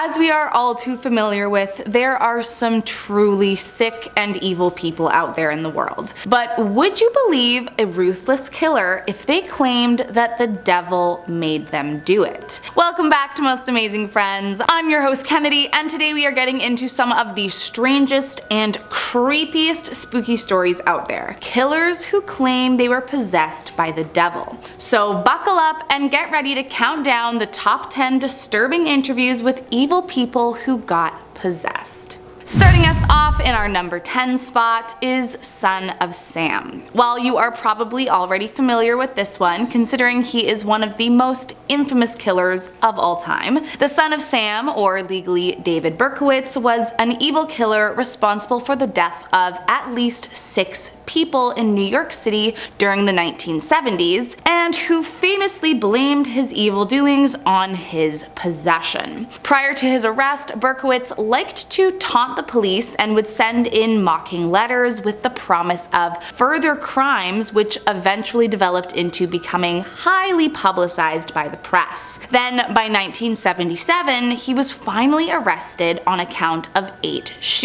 As we are all too familiar with, there are some truly sick and evil people out there in the world. But would you believe a ruthless killer if they claimed that the devil made them do it? Welcome back to Most Amazing Friends. I'm your host Kennedy, and today we are getting into some of the strangest and creepiest spooky stories out there. Killers who claim they were possessed by the devil. So buckle up and get ready to count down the top 10 disturbing interviews with evil people who got possessed. Starting us off in our number 10 spot is Son of Sam. While you are probably already familiar with this one, considering he is one of the most infamous killers of all time, the Son of Sam, or legally David Berkowitz, was an evil killer responsible for the death of at least 6 people in New York City during the 1970s, and who famously blamed his evil doings on his possession. Prior to his arrest, Berkowitz liked to taunt the police and would send in mocking letters with the promise of further crimes, which eventually developed into becoming highly publicized by the press. Then by 1977, he was finally arrested on account of 8 shootings.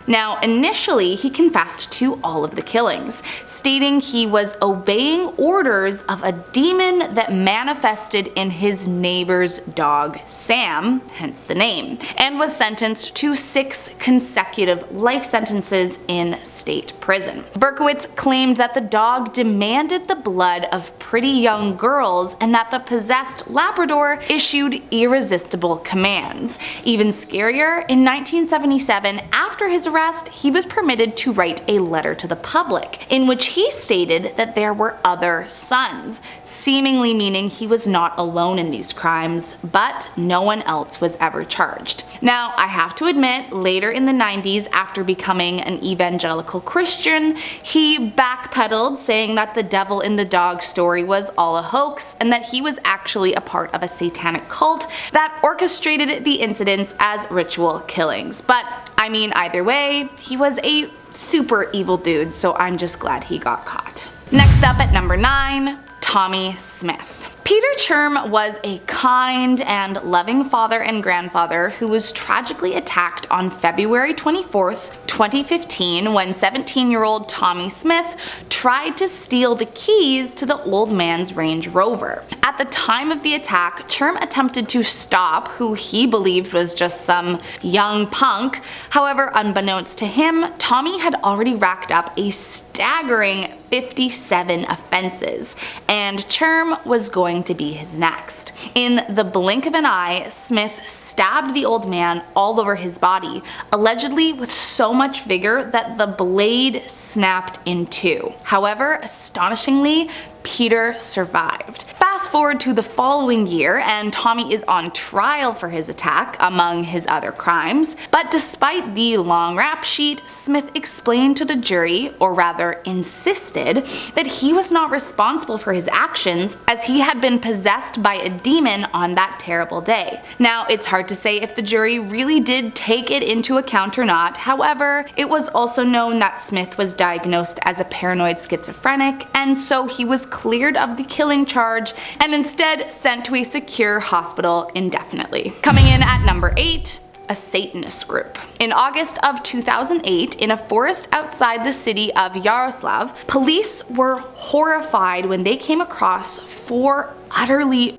Now, initially, he confessed to all of the killings, stating he was obeying orders of a demon that manifested in his neighbor's dog, Sam, hence the name, and was sentenced to 6 consecutive life sentences in state prison. Berkowitz claimed that the dog demanded the blood of pretty young girls and that the possessed Labrador issued irresistible commands. Even scarier, in 1977, after his arrest, he was permitted to write a letter to the public, in which he stated that there were other sons, seemingly meaning he was not alone in these crimes, but no one else was ever charged. Now, I have to admit, later in the 90s, after becoming an evangelical Christian, he backpedaled, saying that the devil in the dog story was all a hoax, and that he was actually a part of a satanic cult that orchestrated the incidents as ritual killings. But I mean, either way, he was a super evil dude, so I'm just glad he got caught. Next up at number 9, Tommy Smith. Peter Churm was a kind and loving father and grandfather who was tragically attacked on February 24th, 2015 when 17-year-old Tommy Smith tried to steal the keys to the old man's Range Rover. At the time of the attack, Churm attempted to stop who he believed was just some young punk. However, unbeknownst to him, Tommy had already racked up a staggering 57 offenses, and Churm was going to be his next. In the blink of an eye, Smith stabbed the old man all over his body, allegedly with so much vigor that the blade snapped in 2. However, astonishingly, Peter survived. Fast forward to the following year, and Tommy is on trial for his attack, among his other crimes. But despite the long rap sheet, Smith explained to the jury, or rather insisted, that he was not responsible for his actions, as he had been possessed by a demon on that terrible day. Now, it's hard to say if the jury really did take it into account or not. However, it was also known that Smith was diagnosed as a paranoid schizophrenic, and so he was cleared of the killing charge and instead sent to a secure hospital indefinitely. Coming in at number 8, a Satanist group. In August of 2008, in a forest outside the city of Yaroslav, police were horrified when they came across 4 utterly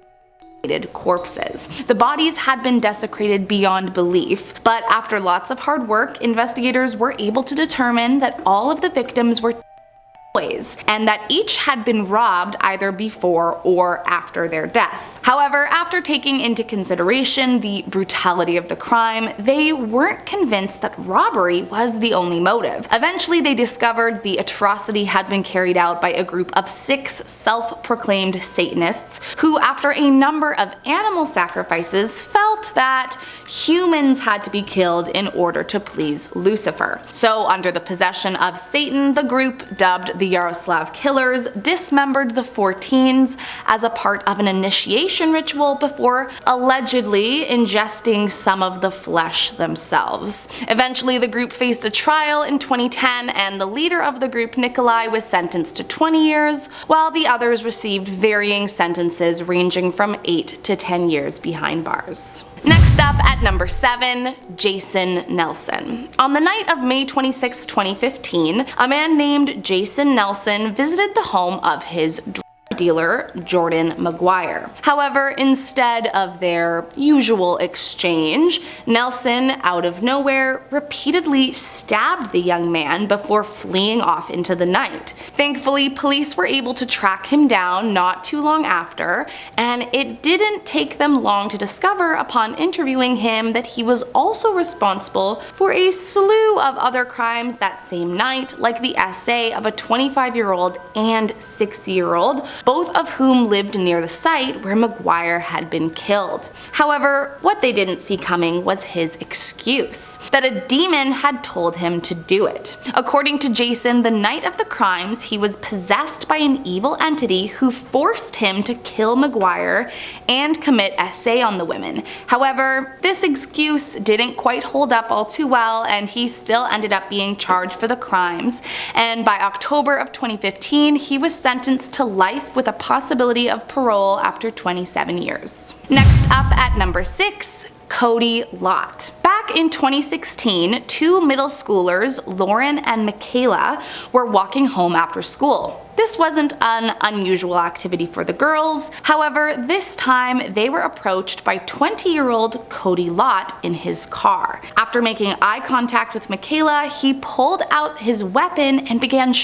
corpses. The bodies had been desecrated beyond belief, but after lots of hard work, investigators were able to determine that all of the victims were and that each had been robbed either before or after their death. However, after taking into consideration the brutality of the crime, they weren't convinced that robbery was the only motive. Eventually, they discovered the atrocity had been carried out by a group of 6 self-proclaimed Satanists who, after a number of animal sacrifices, felt that humans had to be killed in order to please Lucifer. So, under the possession of Satan, the group, dubbed the Yaroslav Killers, dismembered the 4 teens as a part of an initiation ritual before allegedly ingesting some of the flesh themselves. Eventually, the group faced a trial in 2010, and the leader of the group, Nikolai, was sentenced to 20 years, while the others received varying sentences ranging from 8 to 10 years behind bars. Next up at At number 7, Jason Nelson. On the night of May 26, 2015, a man named Jason Nelson visited the home of his dealer, Jordan McGuire. However, instead of their usual exchange, Nelson, out of nowhere, repeatedly stabbed the young man before fleeing off into the night. Thankfully, police were able to track him down not too long after, and it didn't take them long to discover upon interviewing him that he was also responsible for a slew of other crimes that same night, like the essay of a 25-year-old and 60-year-old, both of whom lived near the site where McGuire had been killed. However, what they didn't see coming was his excuse, that a demon had told him to do it. According to Jason, the night of the crimes, he was possessed by an evil entity who forced him to kill McGuire and commit essay on the women. However, this excuse didn't quite hold up all too well, and he still ended up being charged for the crimes, and by October of 2015, he was sentenced to life with a possibility of parole after 27 years. Next up at number 6, Kody Lott. Back in 2016, two middle schoolers, Lauren and Michaela, were walking home after school. This wasn't an unusual activity for the girls. However, this time they were approached by 20-year-old Kody Lott in his car. After making eye contact with Michaela, he pulled out his weapon and began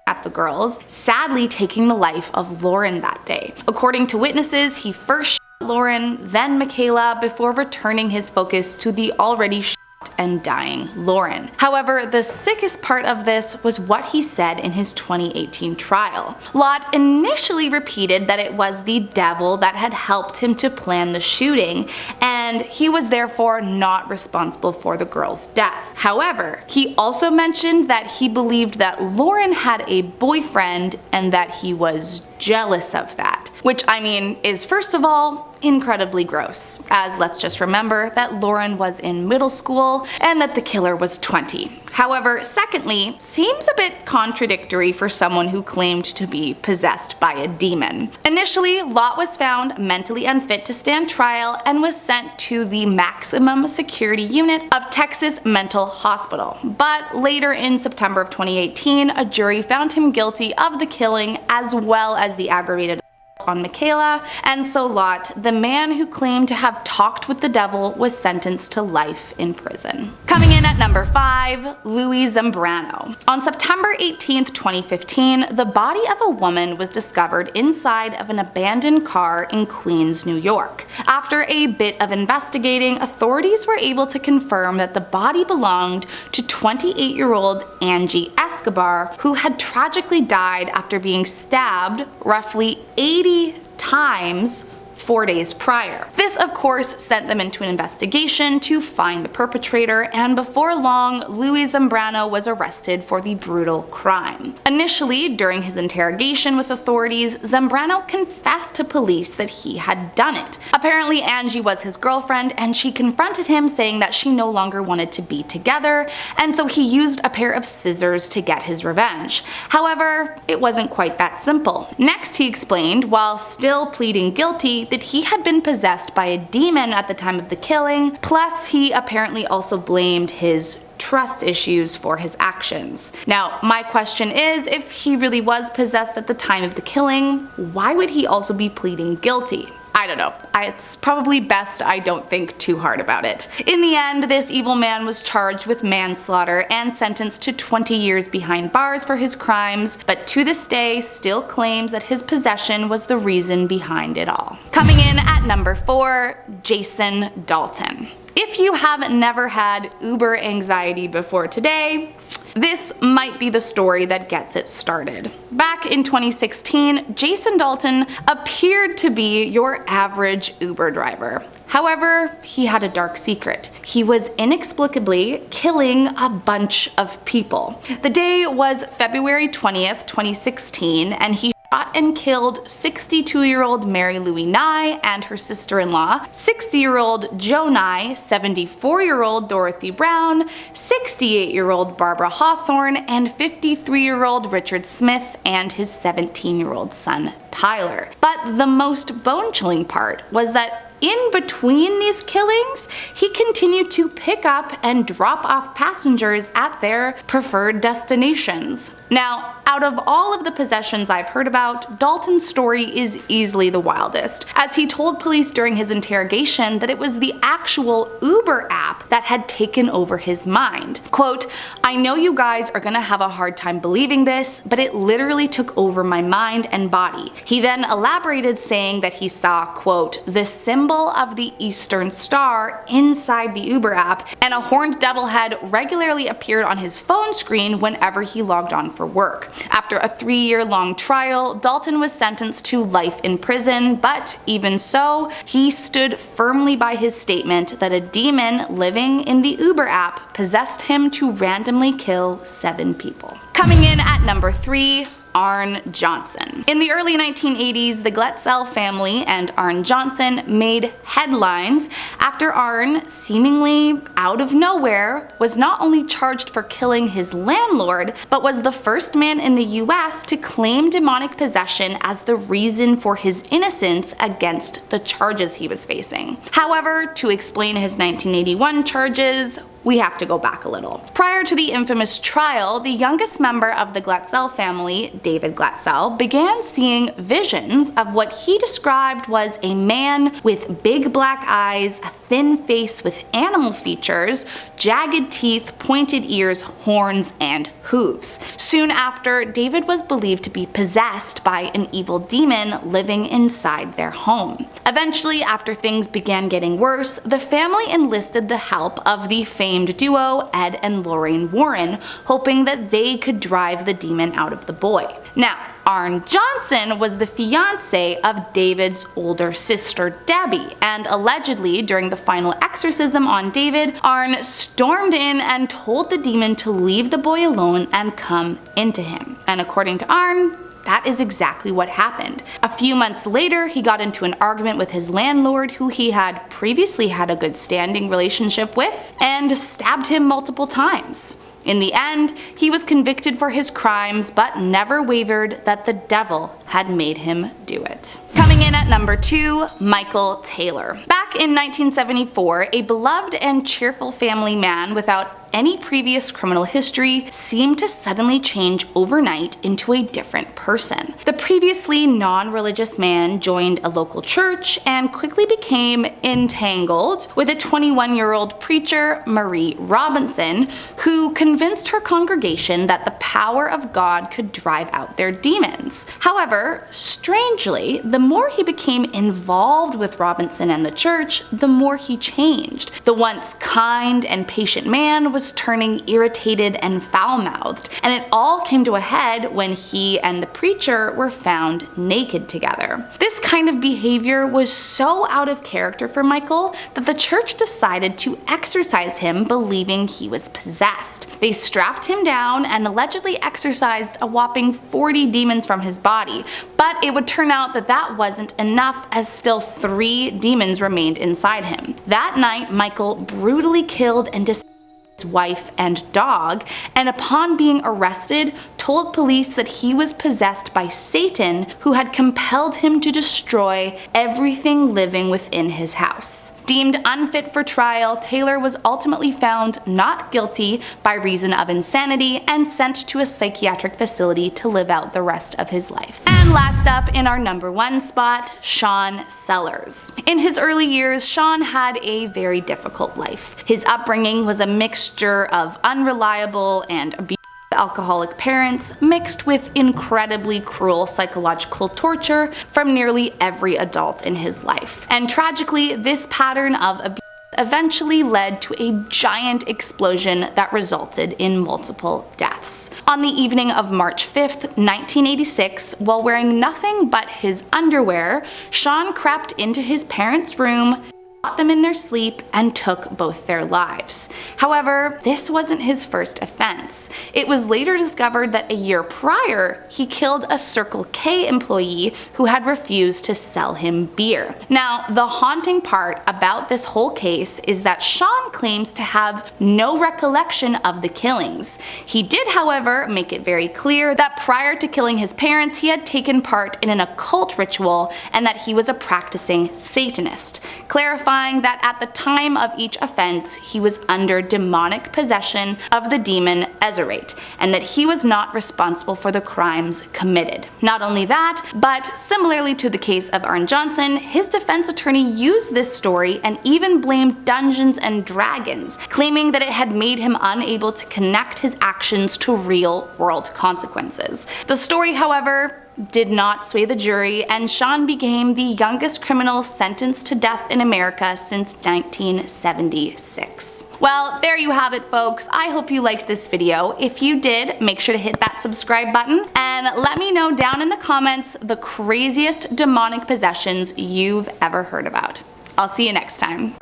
at the girls, sadly taking the life of Lauren that day. According to witnesses, he first shot Lauren, then Michaela, before returning his focus to the already shot and dying Lauren. However, the sickest part of this was what he said in his 2018 trial. Lott initially repeated that it was the devil that had helped him to plan the shooting, and he was therefore not responsible for the girl's death. However, he also mentioned that he believed that Lauren had a boyfriend and that he was jealous of that. Which, I mean, is first of all, incredibly gross, as let's just remember that Lauren was in middle school and that the killer was 20. However, secondly, seems a bit contradictory for someone who claimed to be possessed by a demon. Initially, Lott was found mentally unfit to stand trial and was sent to the maximum security unit of Texas Mental Hospital. But later in September of 2018, a jury found him guilty of the killing as well as the aggravated on Michaela, and so Lott, the man who claimed to have talked with the devil, was sentenced to life in prison. Coming in at number 5, Louis Zambrano. On September 18, 2015, the body of a woman was discovered inside of an abandoned car in Queens, New York. After a bit of investigating, authorities were able to confirm that the body belonged to 28-year-old Angie Escobar, who had tragically died after being stabbed roughly 80 times 4 days prior. This of course sent them into an investigation to find the perpetrator, and before long, Louis Zambrano was arrested for the brutal crime. Initially, during his interrogation with authorities, Zambrano confessed to police that he had done it. Apparently Angie was his girlfriend, and she confronted him saying that she no longer wanted to be together, and so he used a pair of scissors to get his revenge. However, it wasn't quite that simple. Next, he explained, while still pleading guilty, that he had been possessed by a demon at the time of the killing, plus he apparently also blamed his trust issues for his actions. Now, my question is, if he really was possessed at the time of the killing, why would he also be pleading guilty? I don't know. It's probably best I don't think too hard about it. In the end, this evil man was charged with manslaughter and sentenced to 20 years behind bars for his crimes, but to this day still claims that his possession was the reason behind it all. Coming in at number 4, Jason Dalton. If you have never had uber anxiety before today, this might be the story that gets it started. Back in 2016, Jason Dalton appeared to be your average Uber driver. However, he had a dark secret. He was inexplicably killing a bunch of people. The day was February 20th, 2016, and he shot and killed 62-year-old Mary Louie Nye and her sister-in-law, 60-year-old Joe Nye, 74-year-old Dorothy Brown, 68-year-old Barbara Hawthorne, and 53-year-old Richard Smith and his 17-year-old son Tyler. But the most bone-chilling part was that in between these killings, he continued to pick up and drop off passengers at their preferred destinations. Now, out of all of the possessions I've heard about, Dalton's story is easily the wildest, as he told police during his interrogation that it was the actual Uber app that had taken over his mind. Quote, "I know you guys are gonna have a hard time believing this, but it literally took over my mind and body." He then elaborated, saying that he saw, quote, "the symbol of the Eastern Star inside the Uber app, and a horned devil head regularly appeared on his phone screen whenever he logged on for work." After a 3-year-long trial, Dalton was sentenced to life in prison, but even so, he stood firmly by his statement that a demon living in the Uber app possessed him to randomly kill 7 people. Coming in at number 3, Arne Johnson. In the early 1980s, the Glatzel family and Arne Johnson made headlines after Arne, seemingly out of nowhere, was not only charged for killing his landlord, but was the first man in the US to claim demonic possession as the reason for his innocence against the charges he was facing. However, to explain his 1981 charges, we have to go back a little. Prior to the infamous trial, the youngest member of the Glatzel family, David Glatzel, began seeing visions of what he described was a man with big black eyes, a thin face with animal features, jagged teeth, pointed ears, horns, and hooves. Soon after, David was believed to be possessed by an evil demon living inside their home. Eventually, after things began getting worse, the family enlisted the help of the famed duo Ed and Lorraine Warren, hoping that they could drive the demon out of the boy. Now, Arne Johnson was the fiance of David's older sister Debbie, and allegedly during the final exorcism on David, Arne stormed in and told the demon to leave the boy alone and come into him. And according to Arne, that is exactly what happened. A few months later, he got into an argument with his landlord, who he had previously had a good standing relationship with, and stabbed him multiple times. In the end, he was convicted for his crimes, but never wavered that the devil had made him do it. Coming in at number 2, Michael Taylor. Back in 1974, a beloved and cheerful family man without any previous criminal history seemed to suddenly change overnight into a different person. The previously non-religious man joined a local church and quickly became entangled with a 21-year-old preacher, Marie Robinson, who convinced her congregation that the power of God could drive out their demons. However, strangely, the more he became involved with Robinson and the church, the more he changed. The once kind and patient man was turning irritated and foul-mouthed, and it all came to a head when he and the preacher were found naked together. This kind of behavior was so out of character for Michael that the church decided to exorcise him, believing he was possessed. They strapped him down and allegedly exorcised a whopping 40 demons from his body, but it would turn out that that wasn't enough, as still 3 demons remained inside him. That night, Michael brutally killed and dismembered his wife and dog, and upon being arrested, told police that he was possessed by Satan, who had compelled him to destroy everything living within his house. Deemed unfit for trial, Taylor was ultimately found not guilty by reason of insanity and sent to a psychiatric facility to live out the rest of his life. And last up in our number 1 spot, Sean Sellers. In his early years, Sean had a very difficult life. His upbringing was a mixture of unreliable and abusive alcoholic parents, mixed with incredibly cruel psychological torture from nearly every adult in his life. And tragically, this pattern of abuse eventually led to a giant explosion that resulted in multiple deaths. On the evening of March 5th, 1986, while wearing nothing but his underwear, Sean crept into his parents' room, shot them in their sleep, and took both their lives. However, this wasn't his first offense. It was later discovered that a year prior, he killed a Circle K employee who had refused to sell him beer. Now, the haunting part about this whole case is that Sean claims to have no recollection of the killings. He did, however, make it very clear that prior to killing his parents, he had taken part in an occult ritual and that he was a practicing Satanist, clarifying that at the time of each offense, he was under demonic possession of the demon Ezerate, and that he was not responsible for the crimes committed. Not only that, but similarly to the case of Arne Johnson, his defense attorney used this story and even blamed Dungeons and Dragons, claiming that it had made him unable to connect his actions to real-world consequences. The story, however, did not sway the jury, and Sean became the youngest criminal sentenced to death in America since 1976. Well, there you have it, folks. I hope you liked this video. If you did, make sure to hit that subscribe button and let me know down in the comments the craziest demonic possessions you've ever heard about. I'll see you next time.